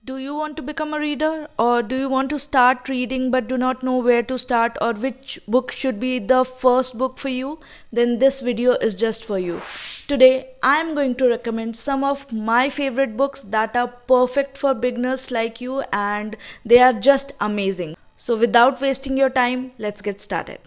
Do you want to become a reader, or do you want to start reading but do not know where to start or which book should be the first book for you? Then this video is just for you. Today I am going to recommend some of my favorite books that are perfect for beginners like you, and they are just amazing. So without wasting your time, let's get started.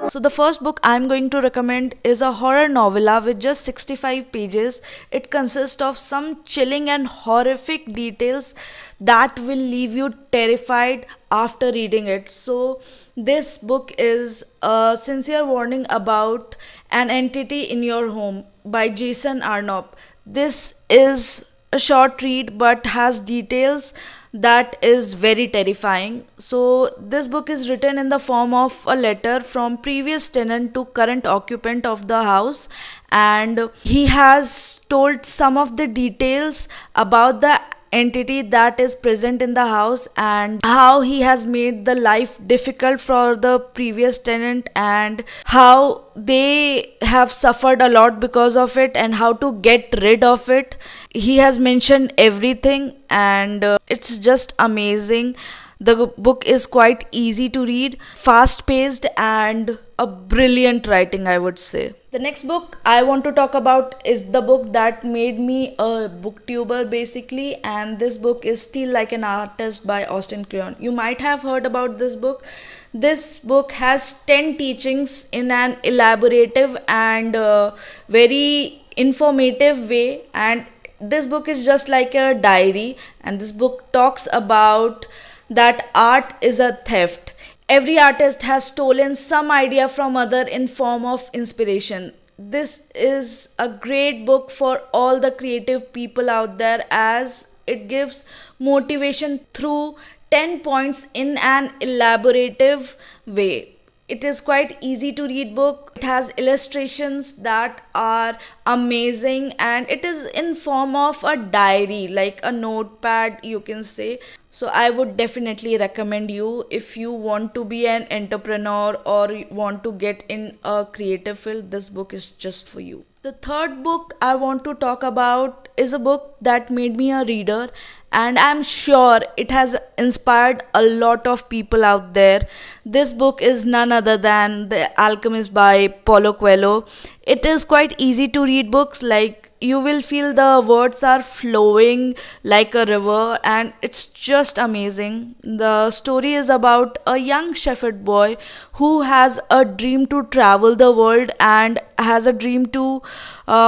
So, the first book I'm going to recommend is a horror novella with just 65 pages. It consists of some chilling and horrific details that will leave you terrified after reading it. So, this book is a sincere warning about an entity in your home by Jason Arnott. This is a short read but has details that is very terrifying. So this book is written in the form of a letter from previous tenant to current occupant of the house, and he has told some of the details about the entity that is present in the house and how he has made the life difficult for the previous tenant and how they have suffered a lot because of it and how to get rid of it. He has mentioned everything, and it's just amazing. The book is quite easy to read, fast paced, and a brilliant writing, I would say. The next book I want to talk about is the book that made me a booktuber basically, and this book is Steal Like an Artist by Austin Kleon. You might have heard about this book. This book has 10 teachings in an elaborative and very informative way, and this book is just like a diary, and this book talks about that art is a theft. Every artist has stolen some idea from other in form of inspiration. This is a great book for all the creative people out there, as it gives motivation through 10 points in an elaborative way. It is quite easy to read book. It has illustrations that are amazing, and it is in form of a diary, like a notepad you can say. So I would definitely recommend you if you want to be an entrepreneur or want to get in a creative field. This book is just for you. The third book I want to talk about is a book that made me a reader, and I'm sure it has inspired a lot of people out there. This book is none other than The Alchemist by Paulo Coelho. It is quite easy to read books, like you will feel the words are flowing like a river, and it's just amazing. The story is about a young shepherd boy who has a dream to travel the world and has a dream to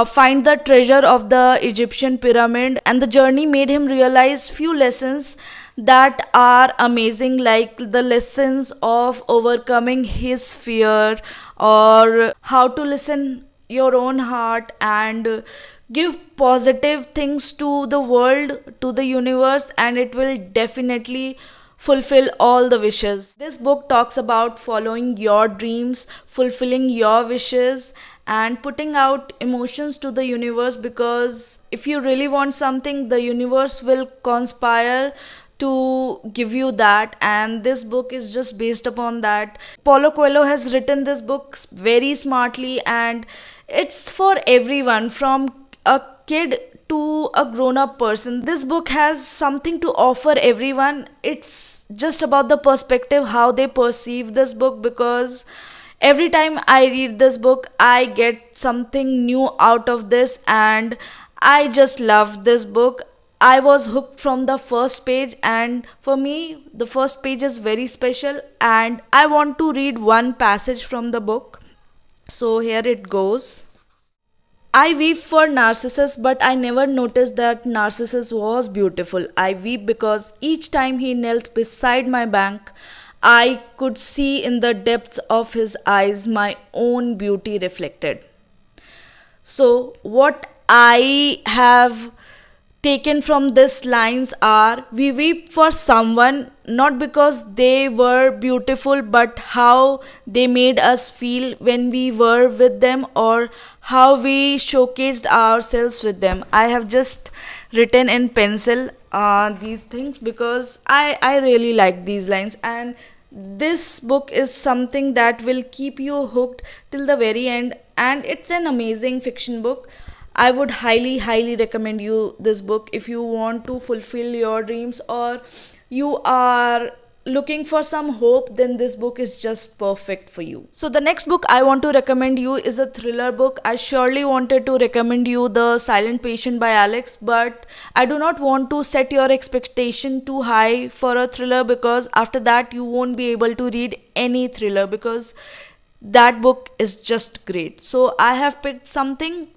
find the treasure of the Egyptian pyramid, and the journey made him realize few lessons that are amazing, like the lessons of overcoming his fear, or how to listen your own heart and give positive things to the world, to the universe, and it will definitely fulfill all the wishes. This book talks about following your dreams, fulfilling your wishes, and putting out emotions to the universe, because if you really want something, the universe will conspire to give you that, and this book is just based upon that. Paulo Coelho has written this book very smartly, and it's for everyone from a kid to a grown up person. This book has something to offer everyone. It's just about the perspective how they perceive this book, because every time I read this book I get something new out of this, and I just love this book. I was hooked from the first page, and for me the first page is very special, and I want to read one passage from the book. So here it goes. I weep for Narcissus, but I never noticed that Narcissus was beautiful. I weep because each time he knelt beside my bank, I could see in the depths of his eyes my own beauty reflected. So, what I have taken from these lines are: we weep for someone not because they were beautiful, but how they made us feel when we were with them, or how we showcased ourselves with them. I have just written in pencil these things because I really like these lines, and This book is something that will keep you hooked till the very end, and it's an amazing fiction book. I would highly recommend you this book if you want to fulfill your dreams, or you are looking for some hope. Then this book is just perfect for you. So the next book I want to recommend you is a thriller book. I surely wanted to recommend you The Silent Patient by Alex, but I do not want to set your expectation too high for a thriller, because after that you won't be able to read any thriller, because that book is just great. So I have picked something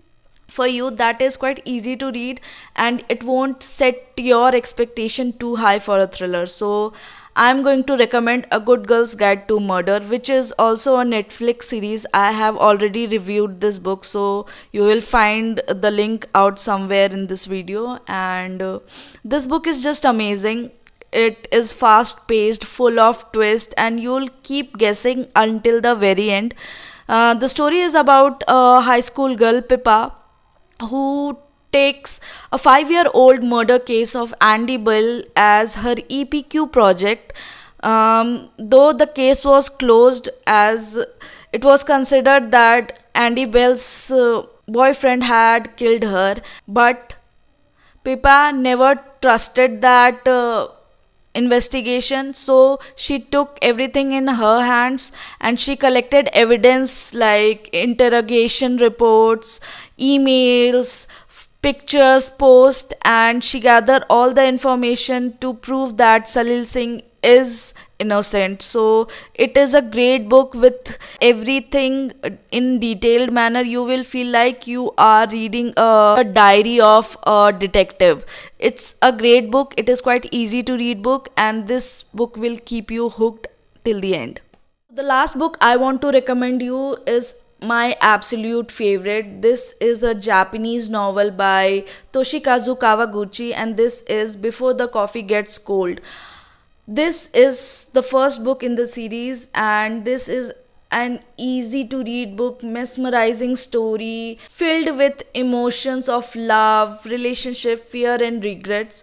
for you that is quite easy to read, and it won't set your expectation too high for a thriller. So I'm going to recommend A Good Girl's Guide to Murder, which is also a Netflix series. I have already reviewed this book, so you will find the link out somewhere in this video. And this book is just amazing. It is fast paced, full of twists, and you'll keep guessing until the very end. The story is about a high school girl, Pippa, who takes a 5-year-old murder case of Andy Bill as her EPQ project. Though the case was closed, as it was considered that Andy Bill's boyfriend had killed her, but Pippa never trusted that investigation, so she took everything in her hands and she collected evidence like interrogation reports, emails, pictures, posts, and she gathered all the information to prove that Salil Singh is innocent. So it is a great book with everything in detailed manner. You will feel like you are reading a diary of a detective. It's a great book. It is quite easy to read book, and this book will keep you hooked till the end. The last book I want to recommend you is my absolute favorite. This is a Japanese novel by Toshikazu Kawaguchi, and this is Before the Coffee Gets Cold. This is the first book in the series, and this is an easy to read book, mesmerizing story filled with emotions of love, relationship, fear, and regrets.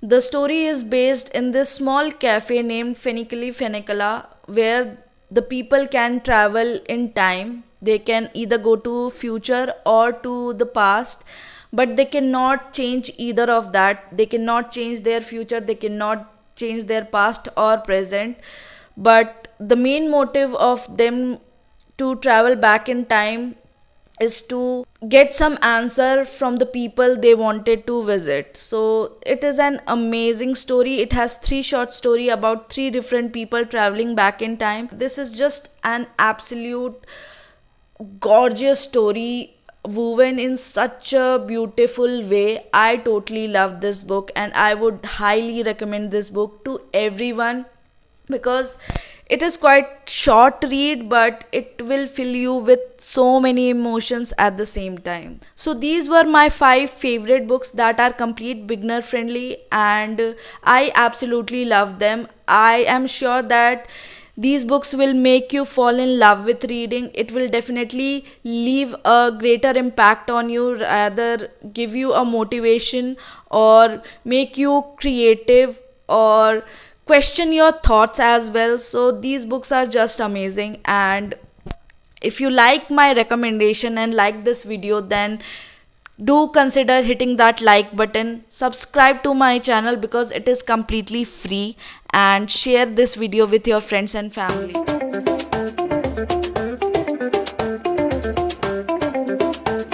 The story is based in this small cafe named Fenically Fenicala, where the people can travel in time. They can either go to future or to the past, but they cannot change either of that. They cannot change their future, they cannot change their past or present. But the main motive of them to travel back in time is to get some answer from the people they wanted to visit. So it is an amazing story. It has 3 short story about 3 different people traveling back in time. This is just an absolute gorgeous story, woven in such a beautiful way. I totally love this book, and I would highly recommend this book to everyone, because it is quite short read, but it will fill you with so many emotions at the same time. So these were my 5 favorite books that are complete beginner friendly, and I absolutely love them. I am sure that these books will make you fall in love with reading. It will definitely leave a greater impact on you, rather give you a motivation or make you creative or question your thoughts as well. So these books are just amazing, and if you like my recommendation and like this video, then do consider hitting that like button, subscribe to my channel because it is completely free, and share this video with your friends and family.